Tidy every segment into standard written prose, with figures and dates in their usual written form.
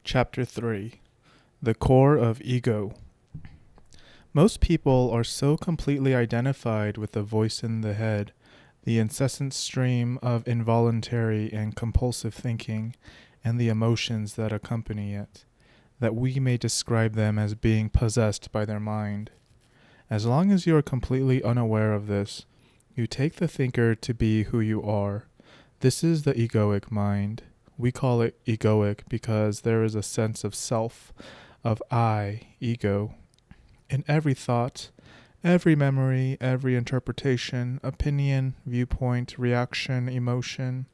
Chapter 3 The Core of Ego. Most people are so completely identified with the voice in the head, the incessant stream of involuntary and compulsive thinking, and the emotions that accompany it, that we may describe them as being possessed by their mind. As long as you are completely unaware of this, you take the thinker to be who you are. This is the egoic mind. We call it egoic because there is a sense of self, of I, ego, in every thought, every memory, every interpretation, opinion, viewpoint, reaction, emotion.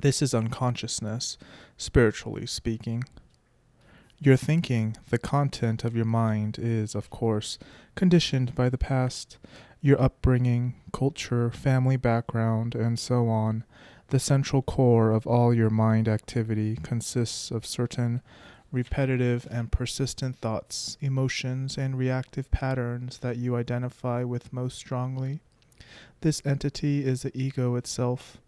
This is unconsciousness, spiritually speaking. Your thinking, the content of your mind, is, of course, conditioned by the past, your upbringing, culture, family background, and so on. The central core of all your mind activity consists of certain repetitive and persistent thoughts, emotions, and reactive patterns that you identify with most strongly. This entity is the ego itself.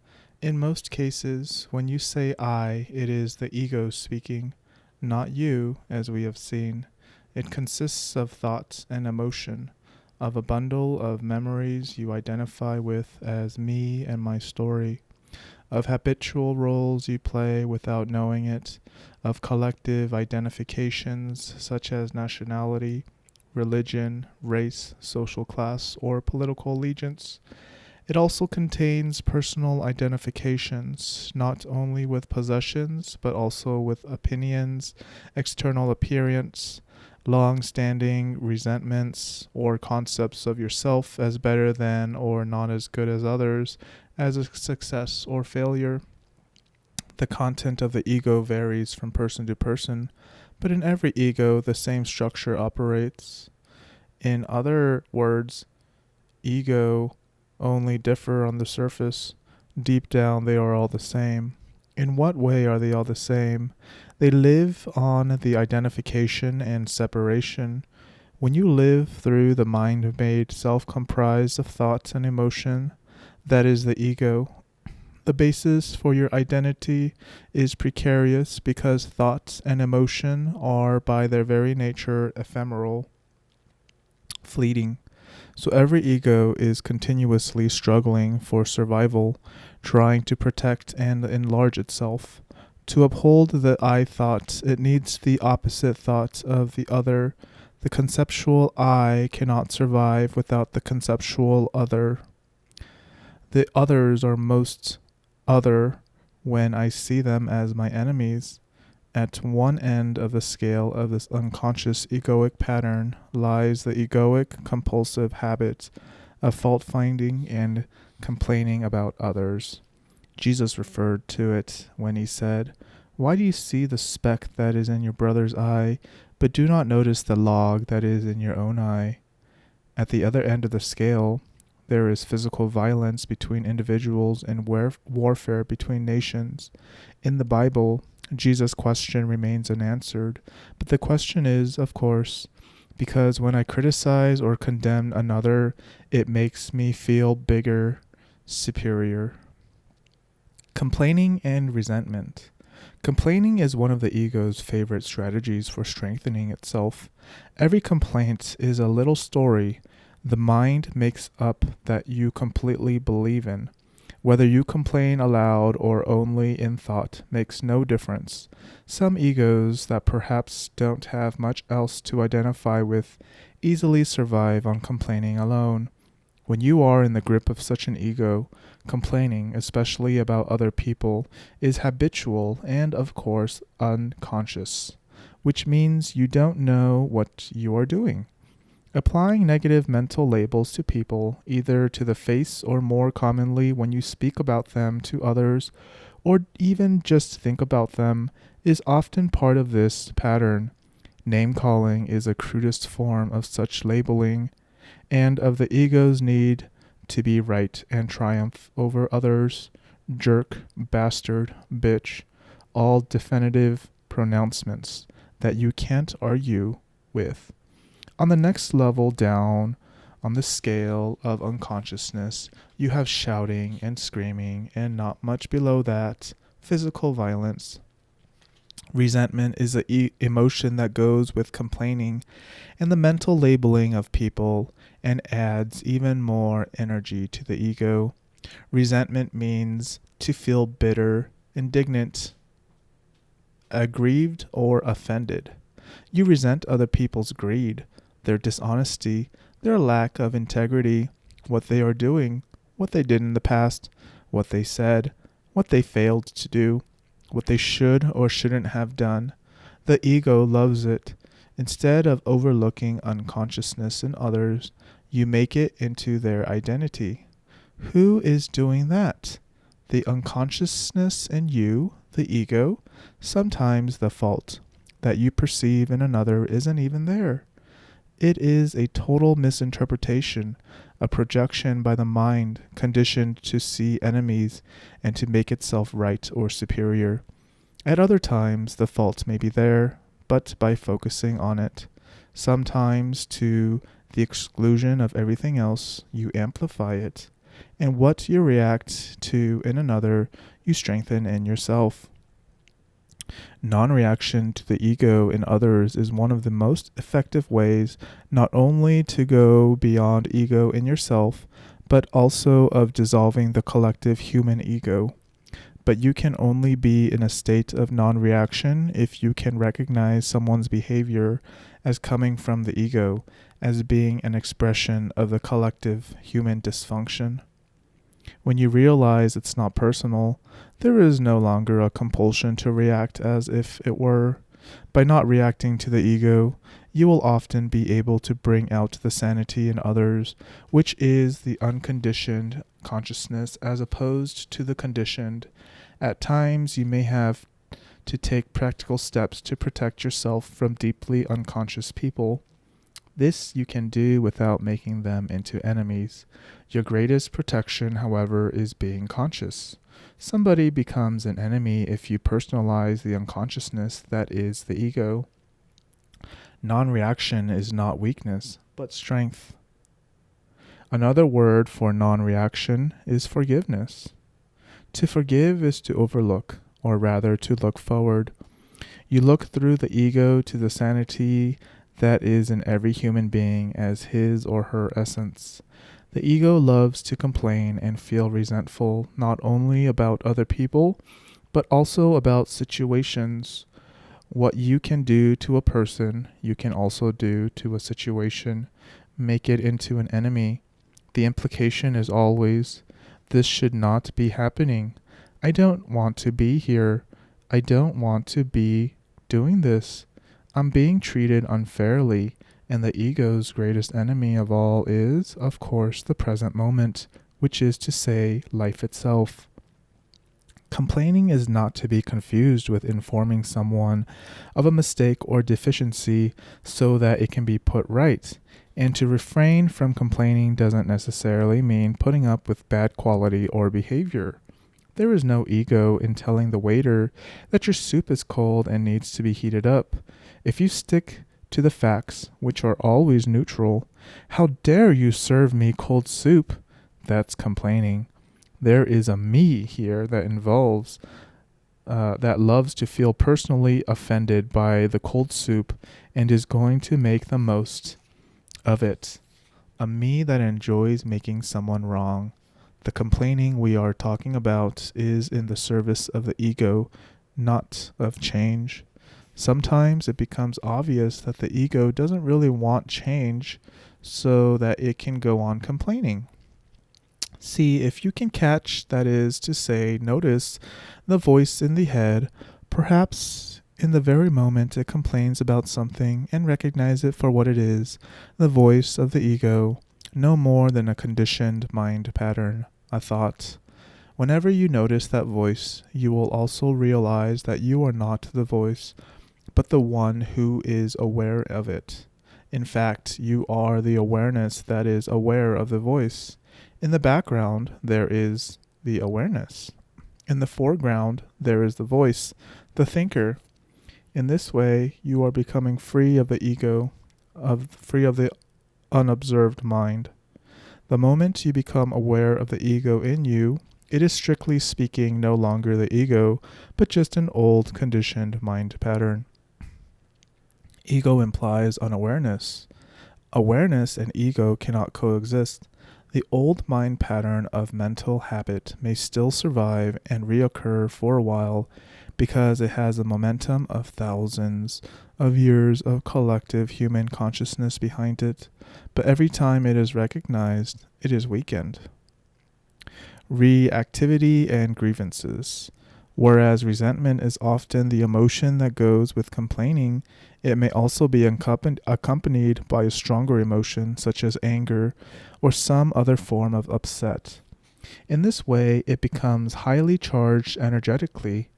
In most cases, when you say I, it is the ego speaking, not you, as we have seen. It consists of thought and emotion, of a bundle of memories you identify with as me and my story, of habitual roles you play without knowing it, of collective identifications such as nationality, religion, race, social class, or political allegiance. It also contains personal identifications, not only with possessions, but also with opinions, external appearance, long-standing resentments, or concepts of yourself as better than or not as good as others, as a success or failure. The content of the ego varies from person to person, but in every ego the same structure operates. In other words, ego only differ on the surface. Deep down they are all the same. In what way are they all the same? They live on the identification and separation. When you live through the mind-made self comprised of thoughts and emotion, that is the ego. The basis for your identity is precarious because thoughts and emotion are by their very nature ephemeral, fleeting. So every ego is continuously struggling for survival, trying to protect and enlarge itself. To uphold the I thought, it needs the opposite thought of the other. The conceptual I cannot survive without the conceptual other. The others are most other when I see them as my enemies. At one end of the scale of this unconscious egoic pattern lies the egoic compulsive habit of fault-finding and complaining about others. Jesus referred to it when he said, "Why do you see the speck that is in your brother's eye, but do not notice the log that is in your own eye?" At the other end of the scale, there is physical violence between individuals and warfare between nations. In the Bible, Jesus' question remains unanswered, but the question is, of course, because when I criticize or condemn another, it makes me feel bigger, superior. Complaining and resentment. Complaining is one of the ego's favorite strategies for strengthening itself. Every complaint is a little story the mind makes up that you completely believe in. Whether you complain aloud or only in thought makes no difference. Some egos that perhaps don't have much else to identify with easily survive on complaining alone. When you are in the grip of such an ego, complaining, especially about other people, is habitual and, of course, unconscious, which means you don't know what you are doing. Applying negative mental labels to people, either to the face or more commonly when you speak about them to others, or even just think about them, is often part of this pattern. Name-calling is a crudest form of such labeling, and of the ego's need to be right and triumph over others. Jerk, bastard, bitch, all definitive pronouncements that you can't argue with. On the next level down on the scale of unconsciousness, you have shouting and screaming, and not much below that, physical violence. Resentment is the emotion that goes with complaining and the mental labeling of people and adds even more energy to the ego. Resentment means to feel bitter, indignant, aggrieved, or offended. You resent other people's greed, their dishonesty, their lack of integrity, what they are doing, what they did in the past, what they said, what they failed to do, what they should or shouldn't have done. The ego loves it. Instead of overlooking unconsciousness in others, you make it into their identity. Who is doing that? The unconsciousness in you, the ego, sometimes the fault that you perceive in another isn't even there. It is a total misinterpretation, a projection by the mind conditioned to see enemies and to make itself right or superior. At other times, the fault may be there, but by focusing on it, sometimes to the exclusion of everything else, you amplify it. And what you react to in another, you strengthen in yourself. Non-reaction to the ego in others is one of the most effective ways not only to go beyond ego in yourself, but also of dissolving the collective human ego. But you can only be in a state of non-reaction if you can recognize someone's behavior as coming from the ego, as being an expression of the collective human dysfunction. When you realize it's not personal, there is no longer a compulsion to react as if it were. By not reacting to the ego, you will often be able to bring out the sanity in others, which is the unconditioned consciousness as opposed to the conditioned. At times, you may have to take practical steps to protect yourself from deeply unconscious people. This you can do without making them into enemies. Your greatest protection, however, is being conscious. Somebody becomes an enemy if you personalize the unconsciousness that is the ego. Non-reaction is not weakness, but strength. Another word for non-reaction is forgiveness. To forgive is to overlook, or rather to look forward. You look through the ego to the sanity that is in every human being as his or her essence. The ego loves to complain and feel resentful not only about other people, but also about situations. What you can do to a person, you can also do to a situation. Make it into an enemy. The implication is always, this should not be happening. I don't want to be here. I don't want to be doing this. I'm being treated unfairly, and the ego's greatest enemy of all is, of course, the present moment, which is to say, life itself. Complaining is not to be confused with informing someone of a mistake or deficiency so that it can be put right. And to refrain from complaining doesn't necessarily mean putting up with bad quality or behavior. There is no ego in telling the waiter that your soup is cold and needs to be heated up. If you stick to the facts, which are always neutral, how dare you serve me cold soup? That's complaining. There is a me here that involves, that loves to feel personally offended by the cold soup and is going to make the most of it. A me that enjoys making someone wrong. The complaining we are talking about is in the service of the ego, not of change. Sometimes it becomes obvious that the ego doesn't really want change so that it can go on complaining. See if you can catch, that is to say, notice the voice in the head, perhaps in the very moment it complains about something, and recognize it for what it is, the voice of the ego, no more than a conditioned mind pattern, a thought. Whenever you notice that voice, you will also realize that you are not the voice, but the one who is aware of it. In fact, you are the awareness that is aware of the voice. In the background, there is the awareness. In the foreground, there is the voice, the thinker. In this way, you are becoming free of the ego, free of the unobserved mind. The moment you become aware of the ego in you, It is strictly speaking no longer the ego, but just an old conditioned mind pattern. Ego implies unawareness. Awareness and ego cannot coexist. The old mind pattern of mental habit may still survive and reoccur for a while because it has the momentum of thousands of years of collective human consciousness behind it, but every time it is recognized, it is weakened. Reactivity and grievances. Whereas resentment is often the emotion that goes with complaining, it may also be accompanied by a stronger emotion such as anger or some other form of upset. In this way, it becomes highly charged energetically.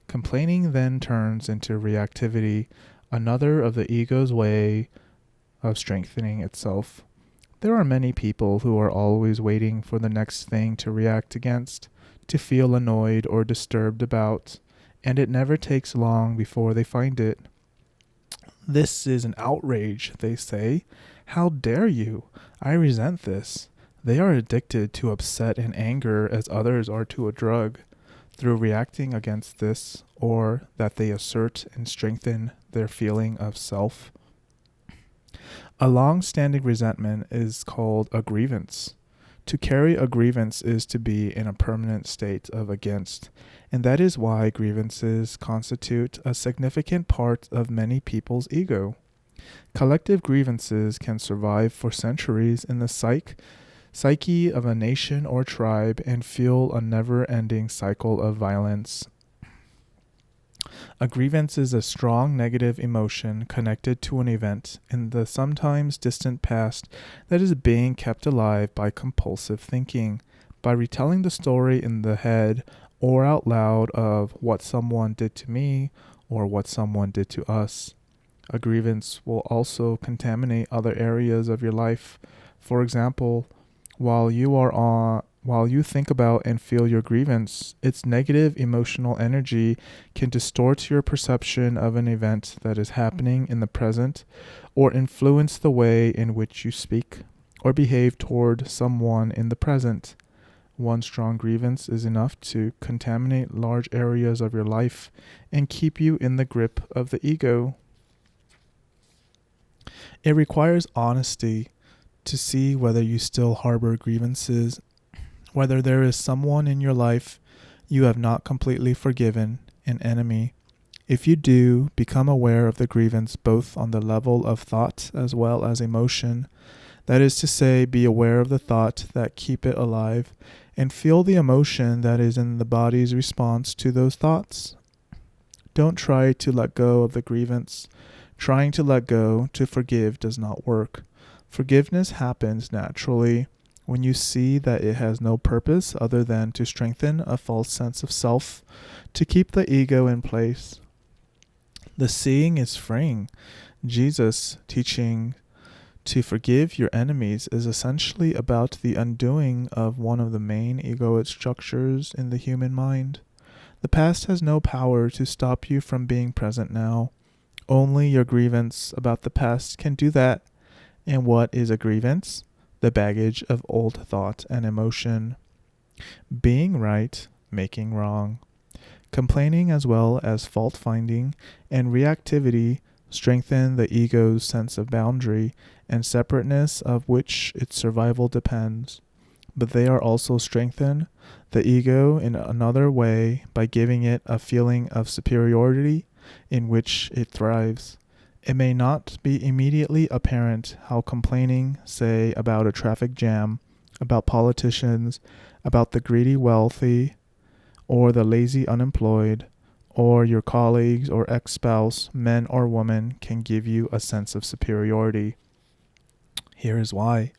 Complaining then turns into reactivity, another of the ego's way of strengthening itself. There are many people who are always waiting for the next thing to react against, to feel annoyed or disturbed about, and it never takes long before they find it. This is an outrage, they say. How dare you? I resent this. They are addicted to upset and anger as others are to a drug. Through reacting against this, or that they assert and strengthen their feeling of self. A long-standing resentment is called a grievance. To carry a grievance is to be in a permanent state of against, and that is why grievances constitute a significant part of many people's ego. Collective grievances can survive for centuries in the psyche of a nation or tribe and fuel a never-ending cycle of violence. A grievance is a strong negative emotion connected to an event in the sometimes distant past that is being kept alive by compulsive thinking, by retelling the story in the head or out loud of what someone did to me or what someone did to us. A grievance will also contaminate other areas of your life. For example, while you think about and feel your grievance, its negative emotional energy can distort your perception of an event that is happening in the present or influence the way in which you speak or behave toward someone in the present. One strong grievance is enough to contaminate large areas of your life and keep you in the grip of the ego. It requires honesty to see whether you still harbor grievances, whether there is someone in your life you have not completely forgiven, an enemy. If you do, become aware of the grievance both on the level of thought as well as emotion. That is to say, be aware of the thought that keep it alive and feel the emotion that is in the body's response to those thoughts. Don't try to let go of the grievance. Trying to let go, to forgive, does not work. Forgiveness happens naturally when you see that it has no purpose other than to strengthen a false sense of self, to keep the ego in place. The seeing is freeing. Jesus' teaching to forgive your enemies is essentially about the undoing of one of the main egoic structures in the human mind. The past has no power to stop you from being present now. Only your grievance about the past can do that. And what is a grievance? The baggage of old thought and emotion. Being right, making wrong. Complaining as well as fault-finding and reactivity strengthen the ego's sense of boundary and separateness of which its survival depends. But they are also strengthen the ego in another way by giving it a feeling of superiority in which it thrives. It may not be immediately apparent how complaining, say, about a traffic jam, about politicians, about the greedy wealthy, or the lazy unemployed, or your colleagues or ex-spouse, men or women, can give you a sense of superiority. Here is why.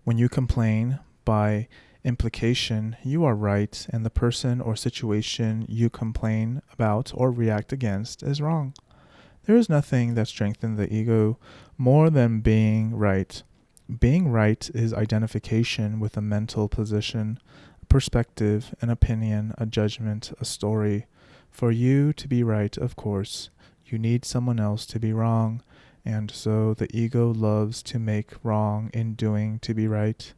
When you complain, by implication, you are right, and the person or situation you complain about or react against is wrong. There is nothing that strengthens the ego more than being right. Being right is identification with a mental position, a perspective, an opinion, a judgment, a story. For you to be right, of course, you need someone else to be wrong, and so the ego loves to make wrong in doing to be right.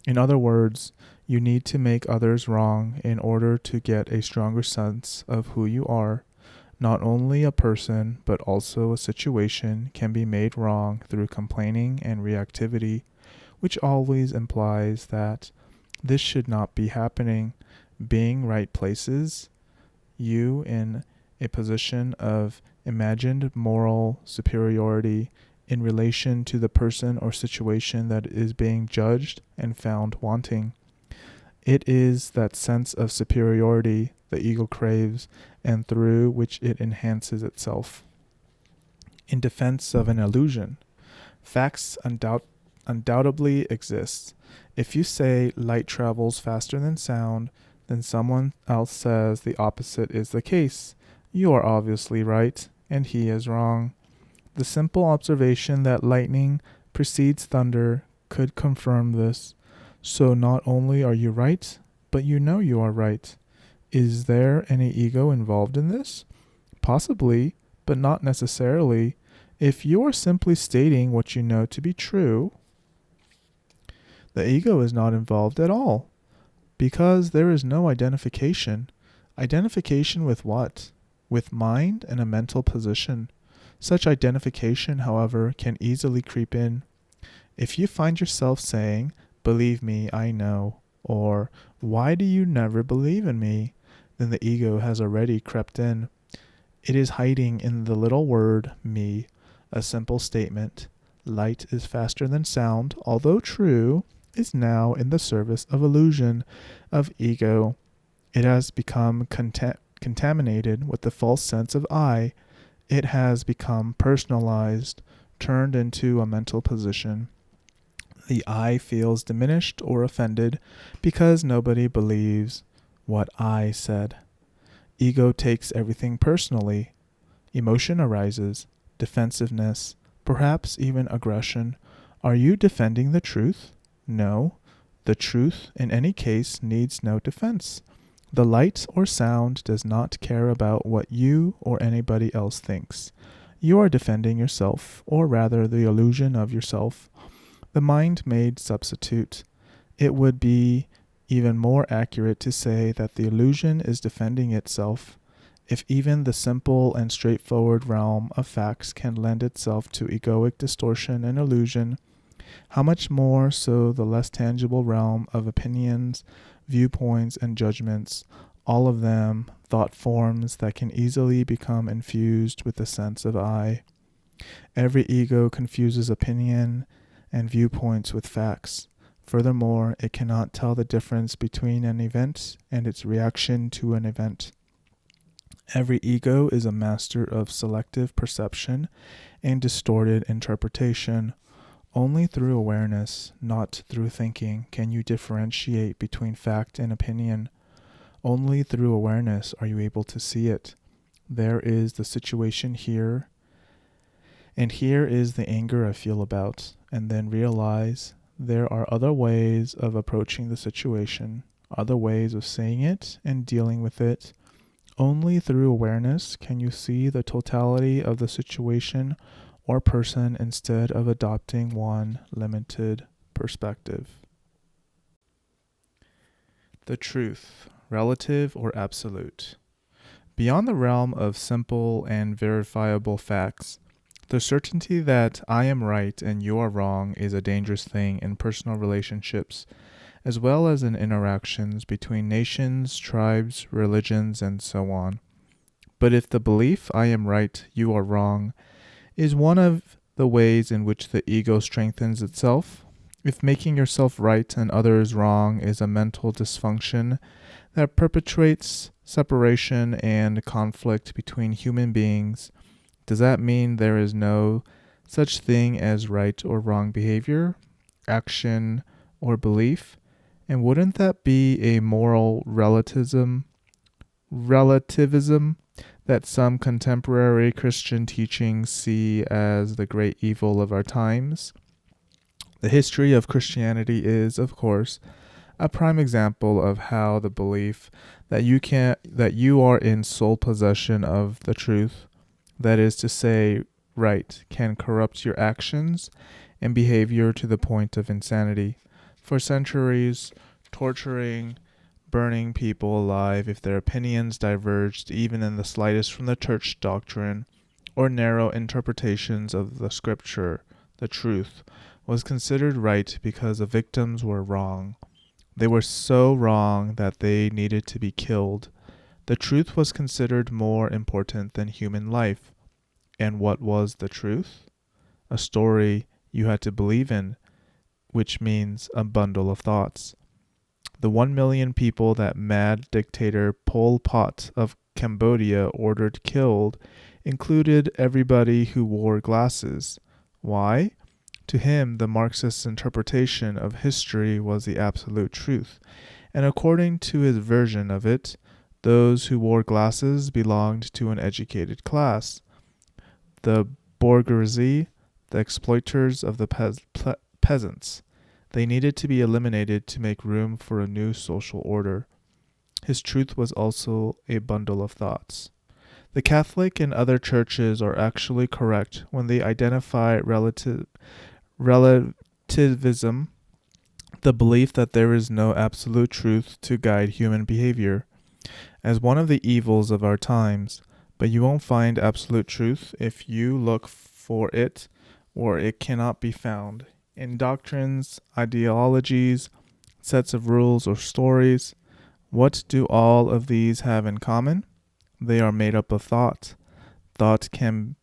In other words, you need to make others wrong in order to get a stronger sense of who you are. Not only a person, but also a situation can be made wrong through complaining and reactivity, which always implies that this should not be happening. Being right places you in a position of imagined moral superiority in relation to the person or situation that is being judged and found wanting. It is that sense of superiority the ego craves and through which it enhances itself. In defense of an illusion, facts undoubtedly exist. If you say light travels faster than sound, then someone else says the opposite is the case. You are obviously right, and he is wrong. The simple observation that lightning precedes thunder could confirm this. So not only are you right, but you know you are right. Is there any ego involved in this? Possibly, but not necessarily. If you are simply stating what you know to be true, the ego is not involved at all, because there is no identification. Identification with what? With mind and a mental position. Such identification, however, can easily creep in. If you find yourself saying, "Believe me, I know," or "Why do you never believe in me?" then the ego has already crept in. It is hiding in the little word me, a simple statement. Light is faster than sound, although true, is now in the service of illusion, of ego. It has become contaminated with the false sense of I. It has become personalized, turned into a mental position. The I feels diminished or offended because nobody believes what I said. Ego takes everything personally. Emotion arises, defensiveness, perhaps even aggression. Are you defending the truth? No. The truth, in any case, needs no defense. The light or sound does not care about what you or anybody else thinks. You are defending yourself, or rather the illusion of yourself. The mind-made substitute. It would be even more accurate to say that the illusion is defending itself. If even the simple and straightforward realm of facts can lend itself to egoic distortion and illusion, how much more so the less tangible realm of opinions, viewpoints, and judgments, all of them thought forms that can easily become infused with the sense of I. Every ego confuses opinion and viewpoints with facts. Furthermore, it cannot tell the difference between an event and its reaction to an event. Every ego is a master of selective perception and distorted interpretation. Only through awareness, not through thinking, can you differentiate between fact and opinion. Only through awareness are you able to see it. There is the situation here, and here is the anger I feel about, and then realize there are other ways of approaching the situation, other ways of saying it and dealing with it. Only through awareness can you see the totality of the situation or person instead of adopting one limited perspective. The truth, relative or absolute. Beyond the realm of simple and verifiable facts, the certainty that I am right and you are wrong is a dangerous thing in personal relationships, as well as in interactions between nations, tribes, religions, and so on. But if the belief I am right, you are wrong, is one of the ways in which the ego strengthens itself, if making yourself right and others wrong is a mental dysfunction that perpetuates separation and conflict between human beings, does that mean there is no such thing as right or wrong behavior, action, or belief? And wouldn't that be a moral relativism that some contemporary Christian teachings see as the great evil of our times? The history of Christianity is, of course, a prime example of how the belief that you are in sole possession of the truth, that is to say, right, can corrupt your actions and behavior to the point of insanity. for centuries, torturing, burning people alive if their opinions diverged even in the slightest from the church doctrine or narrow interpretations of the scripture. The truth was considered right because the victims were wrong. They were so wrong that they needed to be killed. The truth was considered more important than human life. And what was the truth? A story you had to believe in, which means a bundle of thoughts. The 1 million people that mad dictator Pol Pot of Cambodia ordered killed included everybody who wore glasses. Why? To him, the Marxist interpretation of history was the absolute truth, and according to his version of it, those who wore glasses belonged to an educated class. The bourgeoisie, the exploiters of the peasants. They needed to be eliminated to make room for a new social order. His truth was also a bundle of thoughts. The Catholic and other churches are actually correct when they identify relativism, the belief that there is no absolute truth to guide human behavior, as one of the evils of our times. But you won't find absolute truth if you look for it, or it cannot be found in doctrines, ideologies, sets of rules, or stories. What do all of these have in common? They are made up of thought. Thought can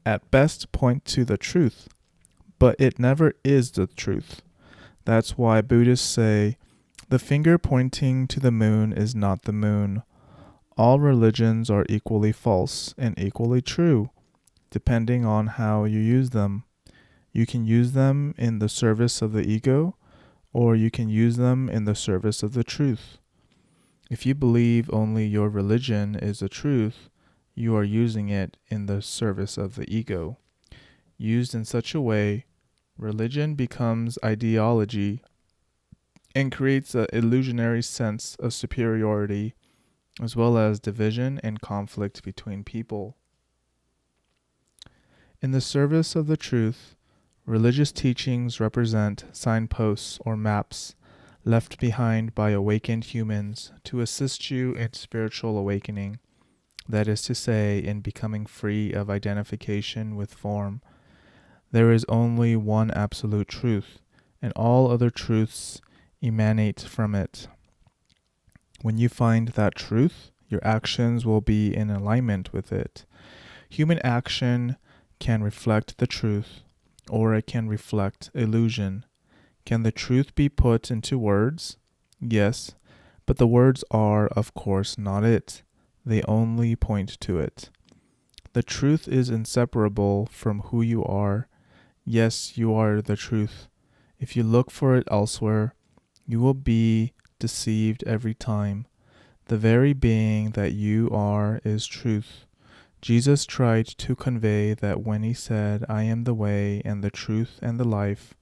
at best point to the truth, but it never is the truth. That's why Buddhists say, the finger pointing to the moon is not the moon. All religions are equally false and equally true, depending on how you use them. You can use them in the service of the ego, or you can use them in the service of the truth. If you believe only your religion is the truth, you are using it in the service of the ego. Used in such a way, religion becomes ideology and creates an illusionary sense of superiority, as well as division and conflict between people. In the service of the truth, religious teachings represent signposts or maps left behind by awakened humans to assist you in spiritual awakening, that is to say, in becoming free of identification with form. There is only one absolute truth, and all other truths emanate from it. When you find that truth, your actions will be in alignment with it. Human action can reflect the truth, or it can reflect illusion. Can the truth be put into words? Yes, but the words are, of course, not it. They only point to it. The truth is inseparable from who you are. Yes, you are the truth. If you look for it elsewhere, you will be deceived every time. The very being that you are is truth. Jesus tried to convey that when he said, I am the way and the truth and the life.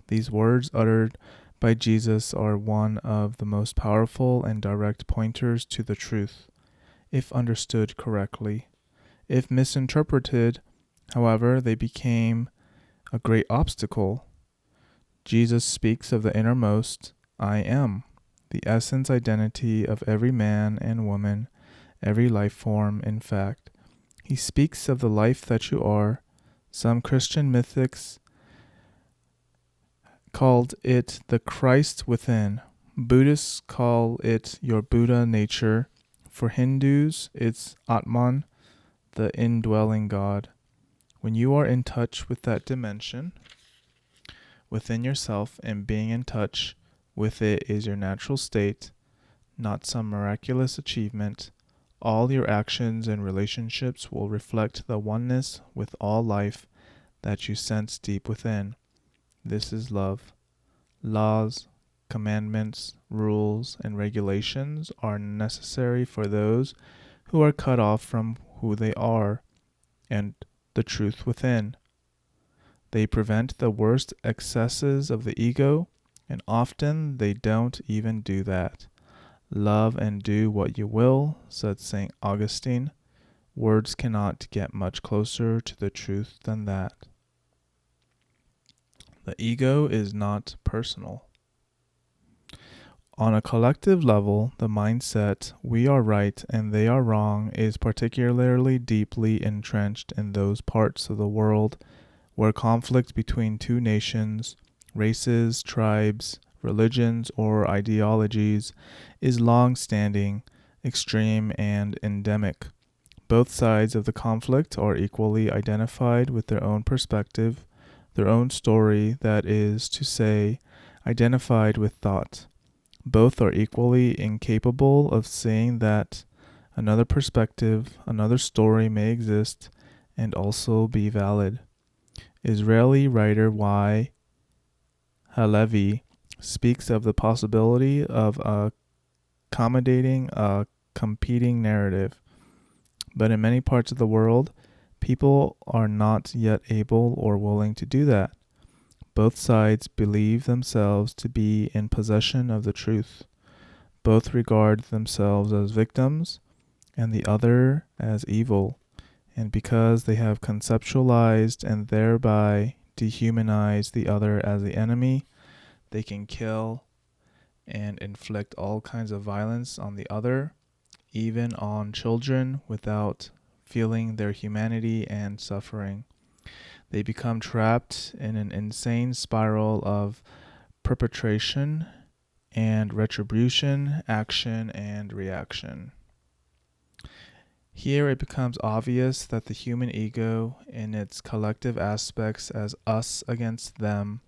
These words uttered by Jesus are one of the most powerful and direct pointers to the truth, if understood correctly. If misinterpreted, however, they became a great obstacle. Jesus speaks of the innermost, I am, the essence identity of every man and woman, every life form, in fact. He speaks of the life that you are. Some Christian mystics called it the Christ within. Buddhists call it your Buddha nature. For Hindus, it's Atman, the indwelling God. When you are in touch with that dimension within yourself, and being in touch with it is your natural state, not some miraculous achievement, all your actions and relationships will reflect the oneness with all life that you sense deep within. This is love. Laws, commandments, rules, and regulations are necessary for those who are cut off from who they are and the truth within. They prevent the worst excesses of the ego, and often they don't even do that. Love and do what you will, said St. Augustine. Words cannot get much closer to the truth than that. The ego is not personal. On a collective level, the mindset we are right and they are wrong is particularly deeply entrenched in those parts of the world where conflict between two nations, races, tribes, religions, or ideologies is long standing, extreme, and endemic. Both sides of the conflict are equally identified with their own perspective, their own story, that is to say, identified with thought. Both are equally incapable of seeing that another perspective, another story may exist and also be valid. Israeli writer Y. Halevi speaks of the possibility of accommodating a competing narrative, but in many parts of the world, people are not yet able or willing to do that. Both sides believe themselves to be in possession of the truth. Both regard themselves as victims and the other as evil, and because they have conceptualized and thereby dehumanized the other as the enemy, they can kill and inflict all kinds of violence on the other, even on children, without feeling their humanity and suffering. They become trapped in an insane spiral of perpetration and retribution, action and reaction. Here it becomes obvious that the human ego, in its collective aspects as us against them,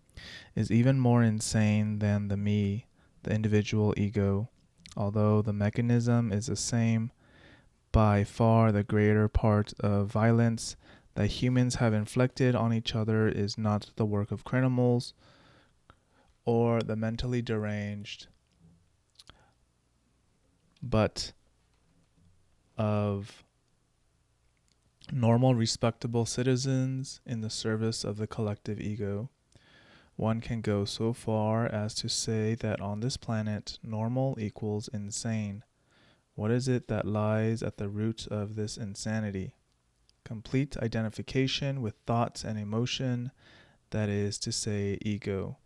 is even more insane than the me, the individual ego. Although the mechanism is the same, by far the greater part of violence that humans have inflicted on each other is not the work of criminals or the mentally deranged, but of normal, respectable citizens in the service of the collective ego. One can go so far as to say that on this planet, normal equals insane. What is it that lies at the root of this insanity? Complete identification with thoughts and emotion, that is to say, ego.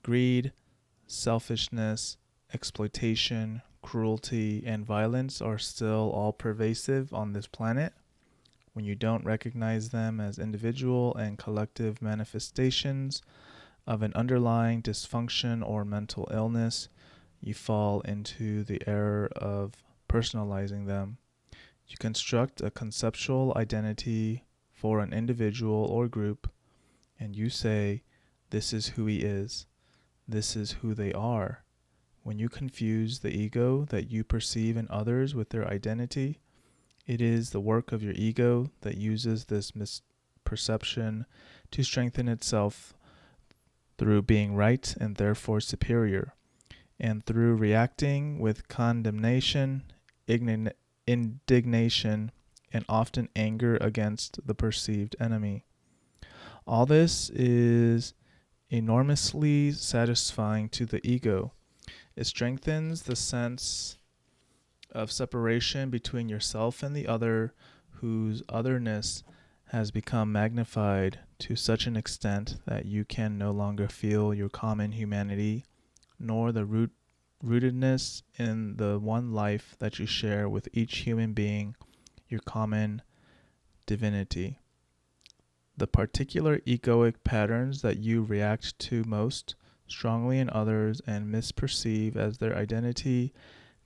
Greed, selfishness, exploitation, cruelty, and violence are still all pervasive on this planet. When you don't recognize them as individual and collective manifestations of an underlying dysfunction or mental illness, you fall into the error of personalizing them. You construct a conceptual identity for an individual or group, and you say, this is who he is, this is who they are. When you confuse the ego that you perceive in others with their identity, it is the work of your ego that uses this misperception to strengthen itself through being right and therefore superior, and through reacting with condemnation, indignation, and often anger against the perceived enemy. All this is enormously satisfying to the ego. It strengthens the sense of separation between yourself and the other, whose otherness has become magnified to such an extent that you can no longer feel your common humanity, nor the rootedness in the one life that you share with each human being, your common divinity. The particular egoic patterns that you react to most strongly in others and misperceive as their identity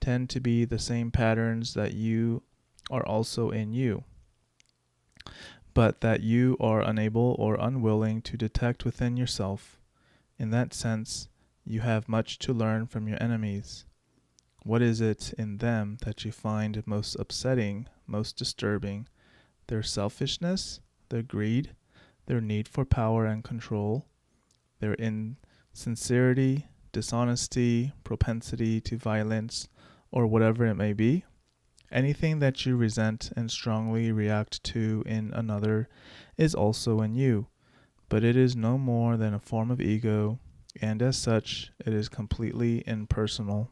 tend to be the same patterns that you are also in you, but that you are unable or unwilling to detect within yourself. In that sense, you have much to learn from your enemies. What is it in them that you find most upsetting, most disturbing? Their selfishness, their greed, their need for power and control, their insincerity, dishonesty, propensity to violence, or whatever it may be? Anything that you resent and strongly react to in another is also in you, but it is no more than a form of ego, and as such, it is completely impersonal.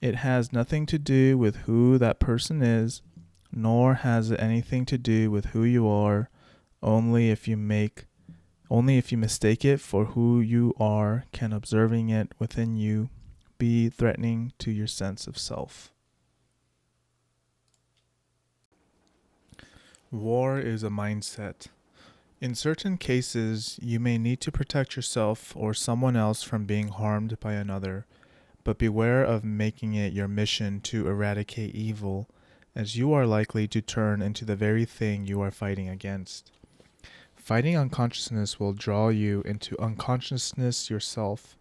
It has nothing to do with who that person is, nor has it anything to do with who you are, only if you mistake it for who you are can observing it within you be threatening to your sense of self. War is a mindset. In certain cases, you may need to protect yourself or someone else from being harmed by another, but beware of making it your mission to eradicate evil, as you are likely to turn into the very thing you are fighting against. Fighting unconsciousness will draw you into unconsciousness yourself.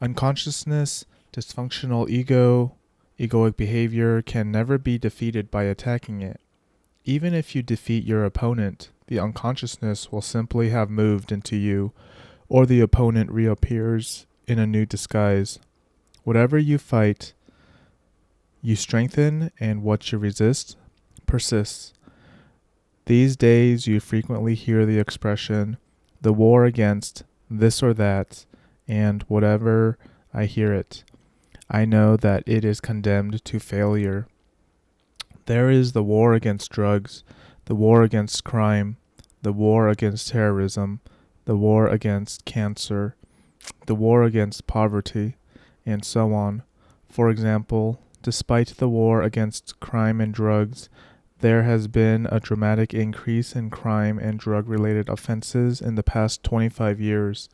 Unconsciousness, dysfunctional ego, egoic behavior can never be defeated by attacking it. Even if you defeat your opponent, the unconsciousness will simply have moved into you, or the opponent reappears in a new disguise. Whatever you fight, you strengthen, and what you resist persists. These days, you frequently hear the expression, the war against this or that, and whatever I hear it, I know that it is condemned to failure. There is the war against drugs, the war against crime, the war against terrorism, the war against cancer, the war against poverty, and so on. For example, despite the war against crime and drugs, there has been a dramatic increase in crime and drug-related offenses in the past 25 years.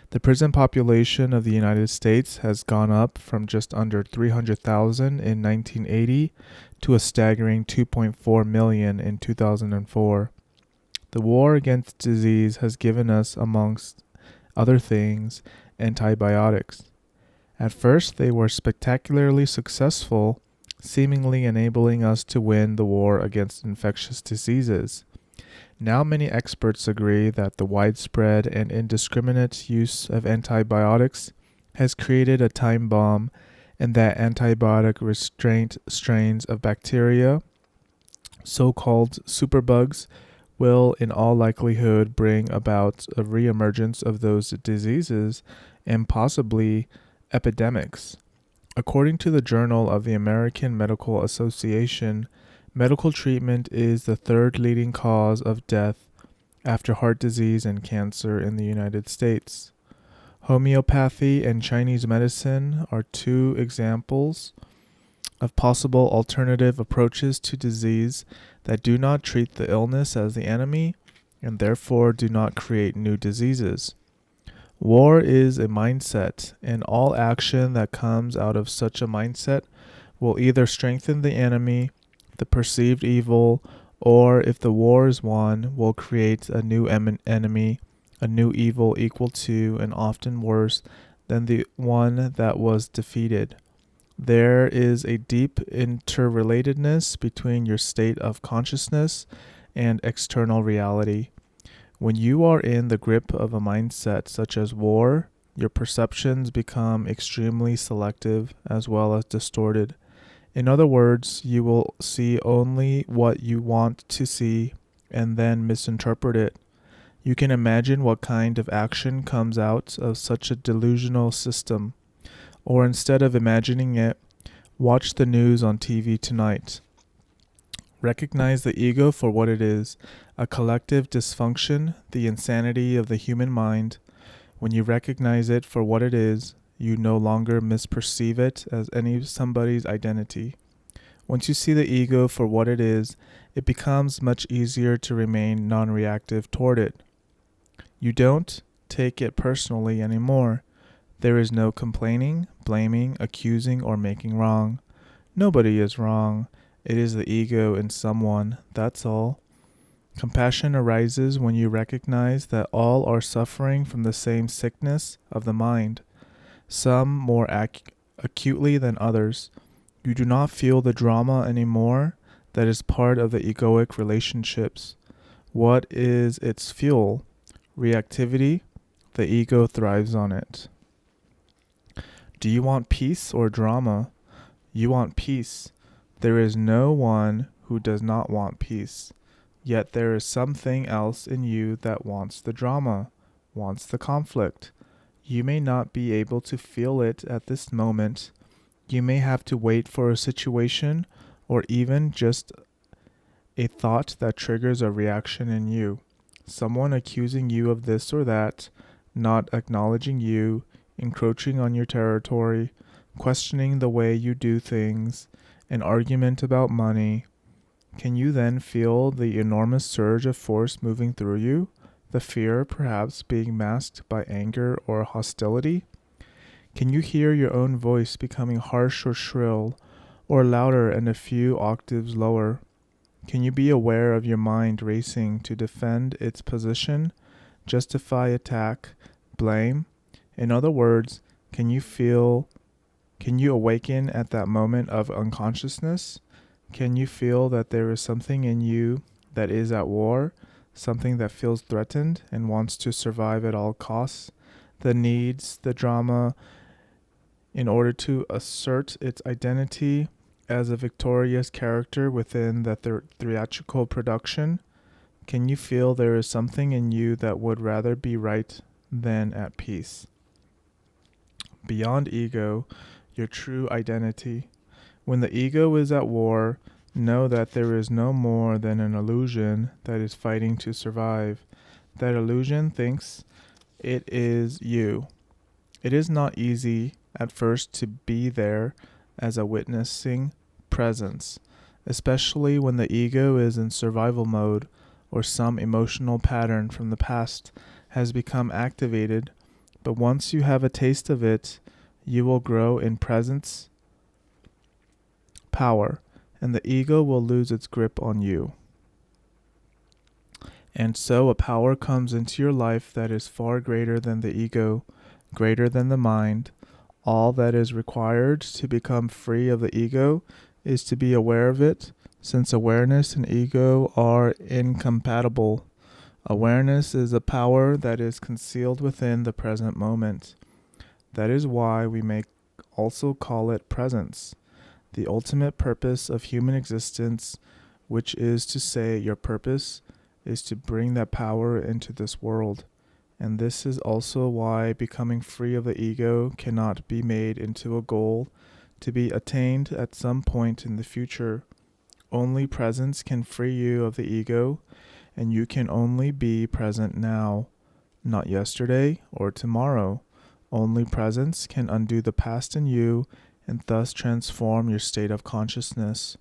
The prison population of the United States has gone up from just under 300,000 in 1980 to a staggering 2.4 million in 2004. The war against disease has given us, amongst other things, antibiotics. At first, they were spectacularly successful, seemingly enabling us to win the war against infectious diseases. Now many experts agree that the widespread and indiscriminate use of antibiotics has created a time bomb, and that antibiotic restraint strains of bacteria, so-called superbugs, will in all likelihood bring about a reemergence of those diseases and possibly epidemics. According to the Journal of the American Medical Association, medical treatment is the third leading cause of death after heart disease and cancer in the United States. Homeopathy and Chinese medicine are two examples of possible alternative approaches to disease that do not treat the illness as the enemy and therefore do not create new diseases. War is a mindset, and all action that comes out of such a mindset will either strengthen the enemy, the perceived evil, or if the war is won, will create a new enemy, a new evil equal to and often worse than the one that was defeated. There is a deep interrelatedness between your state of consciousness and external reality. When you are in the grip of a mindset such as war, your perceptions become extremely selective as well as distorted. In other words, you will see only what you want to see and then misinterpret it. You can imagine what kind of action comes out of such a delusional system. Or instead of imagining it, watch the news on TV tonight. Recognize the ego for what it is, a collective dysfunction, the insanity of the human mind. When you recognize it for what it is, you no longer misperceive it as somebody's identity. Once you see the ego for what it is, it becomes much easier to remain non-reactive toward it. You don't take it personally anymore. There is no complaining, blaming, accusing, or making wrong. Nobody is wrong. It is the ego in someone, that's all. Compassion arises when you recognize that all are suffering from the same sickness of the mind, some more acutely than others. You do not feel the drama anymore that is part of the egoic relationships. What is its fuel? Reactivity. The ego thrives on it. Do you want peace or drama? You want peace. There is no one who does not want peace. Yet there is something else in you that wants the drama, wants the conflict. You may not be able to feel it at this moment. You may have to wait for a situation or even just a thought that triggers a reaction in you. Someone accusing you of this or that, not acknowledging you, encroaching on your territory, questioning the way you do things, an argument about money, can you then feel the enormous surge of force moving through you, the fear perhaps being masked by anger or hostility? Can you hear your own voice becoming harsh or shrill, or louder and a few octaves lower? Can you be aware of your mind racing to defend its position, justify attack, blame? In other words, can you awaken at that moment of unconsciousness? Can you feel that there is something in you that is at war, something that feels threatened and wants to survive at all costs, that needs the drama in order to assert its identity as a victorious character within the theatrical production? Can you feel there is something in you that would rather be right than at peace? Beyond ego, your true identity. When the ego is at war, know that there is no more than an illusion that is fighting to survive. That illusion thinks it is you. It is not easy at first to be there as a witnessing presence, especially when the ego is in survival mode or some emotional pattern from the past has become activated. But once you have a taste of it, you will grow in presence power, and the ego will lose its grip on you. And so a power comes into your life that is far greater than the ego, greater than the mind. All that is required to become free of the ego is to be aware of it, since awareness and ego are incompatible. Awareness is a power that is concealed within the present moment. That is why we may also call it presence. The ultimate purpose of human existence, which is to say your purpose, is to bring that power into this world. And this is also why becoming free of the ego cannot be made into a goal to be attained at some point in the future. Only presence can free you of the ego, and you can only be present now, not yesterday or tomorrow. Only presence can undo the past in you and thus transform your state of consciousness.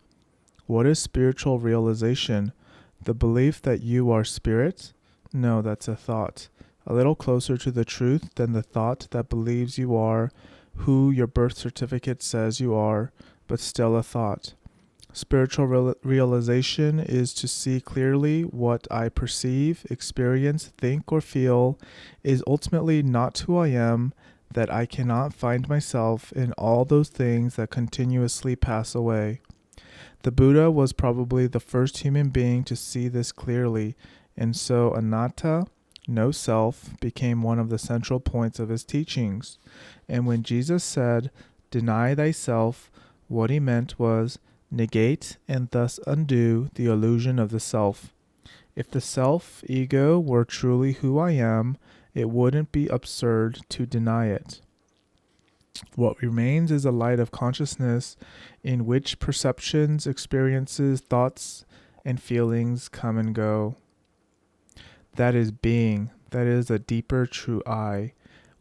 What is spiritual realization? The belief that you are spirit? No, that's a thought. A little closer to the truth than the thought that believes you are who your birth certificate says you are, but still a thought. Spiritual realization is to see clearly what I perceive, experience, think, or feel is ultimately not who I am, that I cannot find myself in all those things that continuously pass away. The Buddha was probably the first human being to see this clearly, and so anatta, no self, became one of the central points of his teachings. And when Jesus said, "Deny thyself," what he meant was negate and thus undo the illusion of the self. If the self, ego, were truly who I am, it wouldn't be absurd to deny it. What remains is a light of consciousness in which perceptions, experiences, thoughts, and feelings come and go. That is being. That is a deeper true I.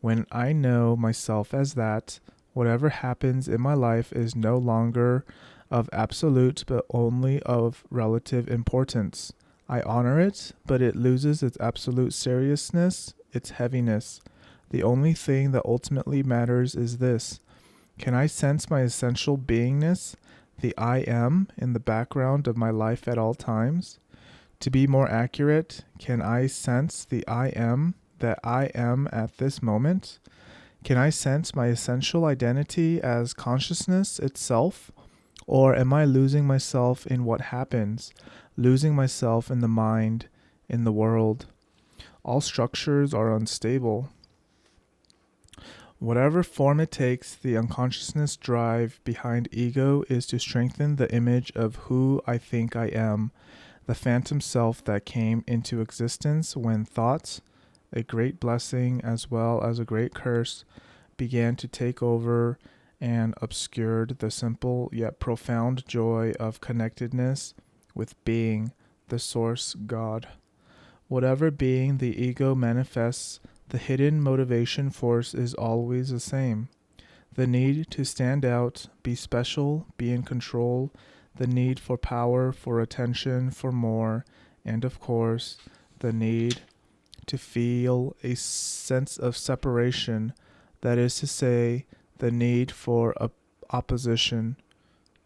When I know myself as that, whatever happens in my life is no longer of absolute but only of relative importance. I honor it, but it loses its absolute seriousness, its heaviness. The only thing that ultimately matters is this: can I sense my essential beingness, the I am, in the background of my life at all times? To be more accurate, can I sense the I am that I am at this moment? Can I sense my essential identity as consciousness itself? Or am I losing myself in what happens, losing myself in the mind, in the world? All structures are unstable. Whatever form it takes, the unconsciousness drive behind ego is to strengthen the image of who I think I am, the phantom self that came into existence when thoughts, a great blessing as well as a great curse, began to take over and obscured the simple yet profound joy of connectedness with being, the source God. Whatever being the ego manifests, the hidden motivation force is always the same. the need to stand out, be special, be in control, the need for power, for attention, for more, and of course, the need to feel a sense of separation, that is to say, the need for opposition,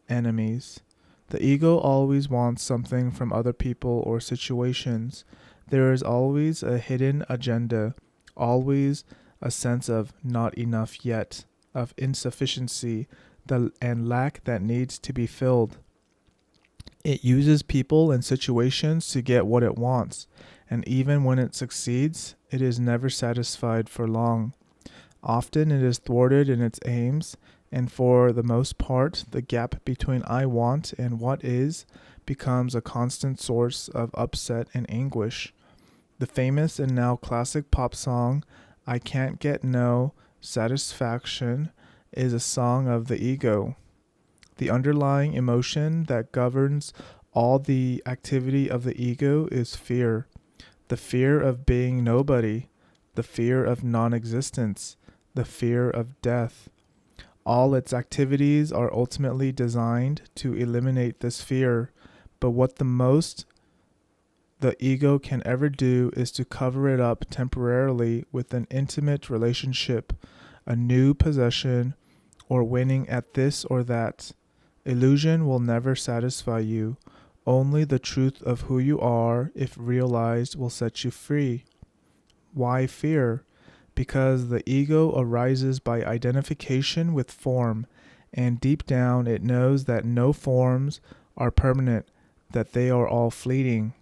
enemies. The ego always wants something from other people or situations. There is always a hidden agenda, always a sense of not enough yet, of insufficiency and lack that needs to be filled. It uses people and situations to get what it wants, and even when it succeeds, it is never satisfied for long. Often it is thwarted in its aims, and for the most part, the gap between I want and what is becomes a constant source of upset and anguish. The famous and now classic pop song, I Can't Get No Satisfaction, is a song of the ego. The underlying emotion that governs all the activity of the ego is fear. The fear of being nobody, the fear of non-existence, the fear of death. All its activities are ultimately designed to eliminate this fear, but what the ego can ever do is to cover it up temporarily with an intimate relationship, a new possession, or winning at this or that. Illusion will never satisfy you. Only the truth of who you are, if realized, will set you free. Why fear? Because the ego arises by identification with form, and deep down it knows that no forms are permanent, that they are all fleeting.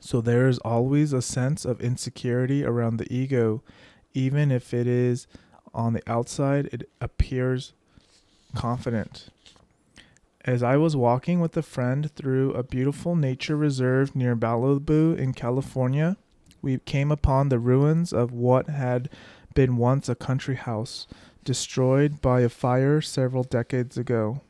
So there is always a sense of insecurity around the ego, even if it is on the outside, it appears confident. As I was walking with a friend through a beautiful nature reserve near Malibu in California, we came upon the ruins of what had been once a country house, destroyed by a fire several decades ago.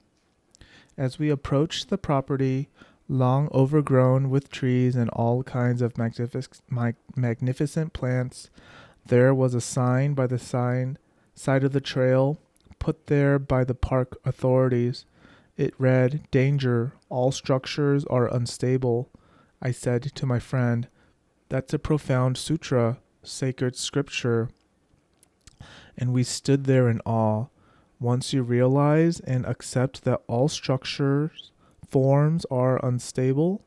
As we approached the property, long overgrown with trees and all kinds of magnificent plants, there was a sign by the side of the trail, put there by the park authorities. It read, "Danger, all structures are unstable." I said to my friend, "That's a profound sutra, sacred scripture." And we stood there in awe. Once you realize and accept that all structures, forms are unstable,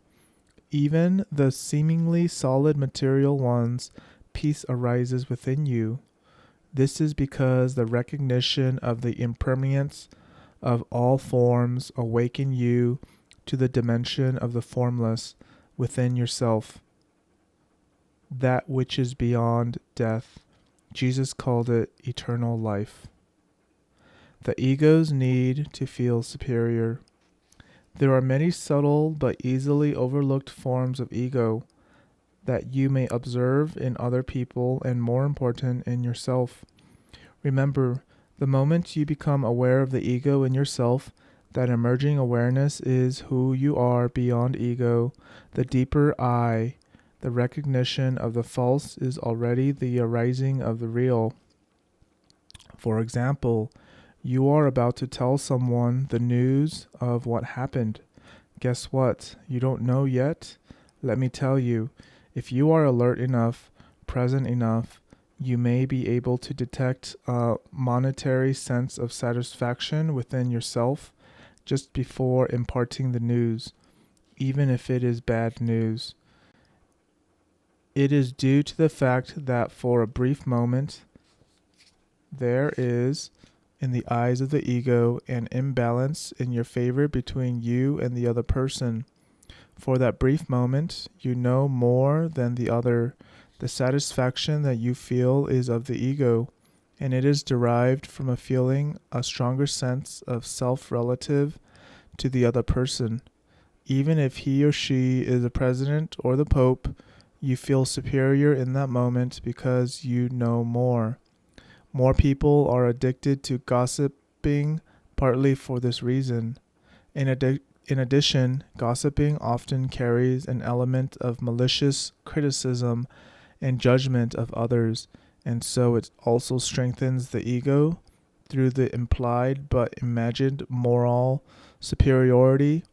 even the seemingly solid material ones, peace arises within you. This is because the recognition of the impermanence of all forms awaken you to the dimension of the formless within yourself, that which is beyond death. Jesus called it eternal life. The ego's need to feel superior. There are many subtle but easily overlooked forms of ego that you may observe in other people and, more important, in yourself. Remember, the moment you become aware of the ego in yourself, that emerging awareness is who you are beyond ego, the deeper I. The recognition of the false is already the arising of the real. For example, you are about to tell someone the news of what happened. Guess what? You don't know yet? Let me tell you, if you are alert enough, present enough, you may be able to detect a momentary sense of satisfaction within yourself just before imparting the news, even if it is bad news. It is due to the fact that for a brief moment, there is, in the eyes of the ego, an imbalance in your favor between you and the other person. For that brief moment, you know more than the other. The satisfaction that you feel is of the ego, and it is derived from a stronger sense of self relative to the other person. Even if he or she is the president or the pope, you feel superior in that moment because you know more. More people are addicted to gossiping partly for this reason. In addition, gossiping often carries an element of malicious criticism and judgment of others, and so it also strengthens the ego through the implied but imagined moral superiority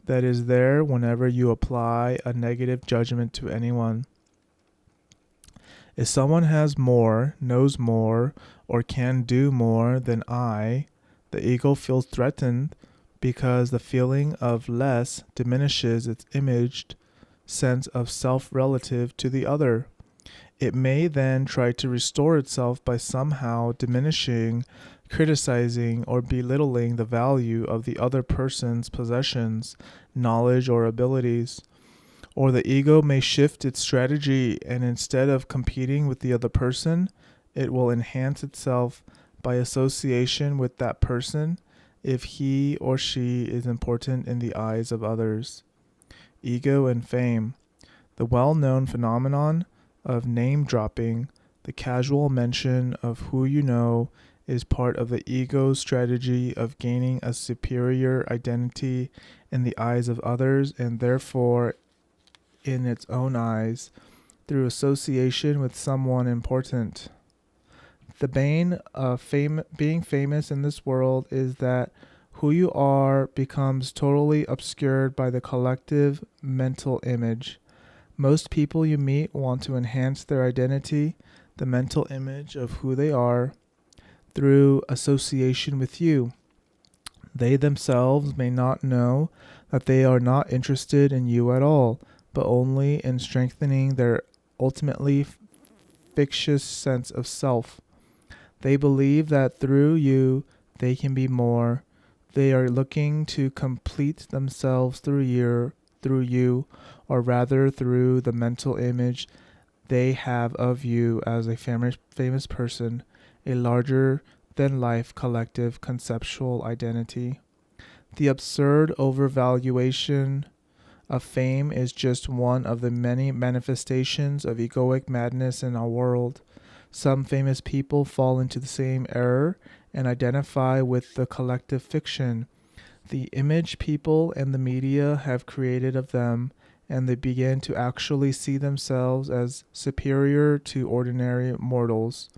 that is there whenever you apply a negative judgment to anyone. If someone has more, knows more, or can do more than I, the ego feels threatened because the feeling of less diminishes its imaged sense of self relative to the other. It may then try to restore itself by somehow diminishing, criticizing, or belittling the value of the other person's possessions, knowledge, or abilities. Or the ego may shift its strategy, and instead of competing with the other person, it will enhance itself by association with that person if he or she is important in the eyes of others. Ego and fame. The well-known phenomenon of name dropping, the casual mention of who you know, is part of the ego's strategy of gaining a superior identity in the eyes of others and therefore in its own eyes through association with someone important. The bane of being famous in this world is that who you are becomes totally obscured by the collective mental image. Most people you meet want to enhance their identity, the mental image of who they are, through association with you. They themselves may not know that they are not interested in you at all, but only in strengthening their ultimately fictitious sense of self. They believe that through you they can be more. They are looking to complete themselves through you, or rather through the mental image they have of you as a famous person, a larger than life collective conceptual identity. The absurd overvaluation of fame is just one of the many manifestations of egoic madness in our world. Some famous people fall into the same error and identify with the collective fiction, the image people and the media have created of them, and they begin to actually see themselves as superior to ordinary mortals.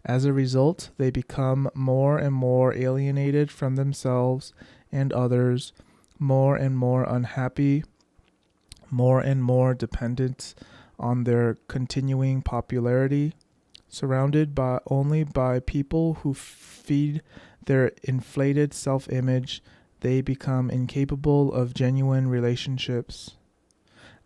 As a result, they become more and more alienated from themselves and others, more and more unhappy, more and more dependent on their continuing popularity, surrounded only by people who feed their inflated self-image. They become incapable of genuine relationships.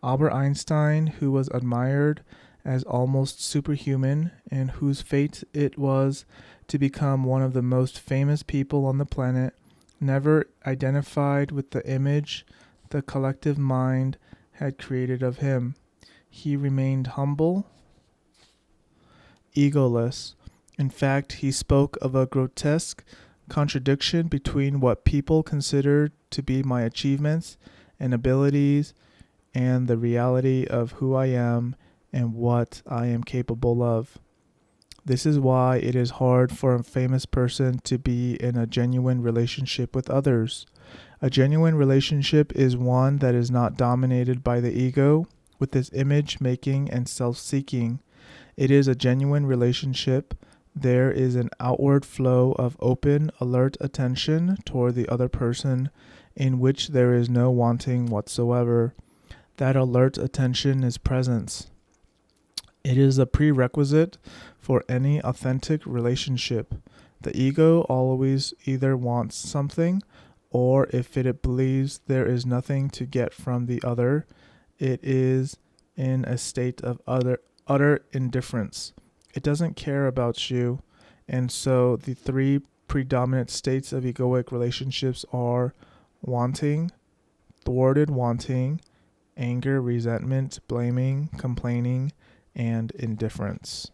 Albert Einstein, who was admired as almost superhuman and whose fate it was to become one of the most famous people on the planet, never identified with the image the collective mind had created of him. He remained humble, egoless. In fact, he spoke of a grotesque contradiction between what people consider to be my achievements and abilities and the reality of who I am and what I am capable of. This is why it is hard for a famous person to be in a genuine relationship with others. A genuine relationship is one that is not dominated by the ego with its image making and self-seeking. It is a genuine relationship. There is an outward flow of open, alert attention toward the other person in which there is no wanting whatsoever. That alert attention is presence. It is a prerequisite for any authentic relationship. The ego always either wants something, or if it believes there is nothing to get from the other, it is in a state of utter indifference. It doesn't care about you. And so the three predominant states of egoic relationships are wanting, thwarted wanting, anger, resentment, blaming, complaining, and indifference.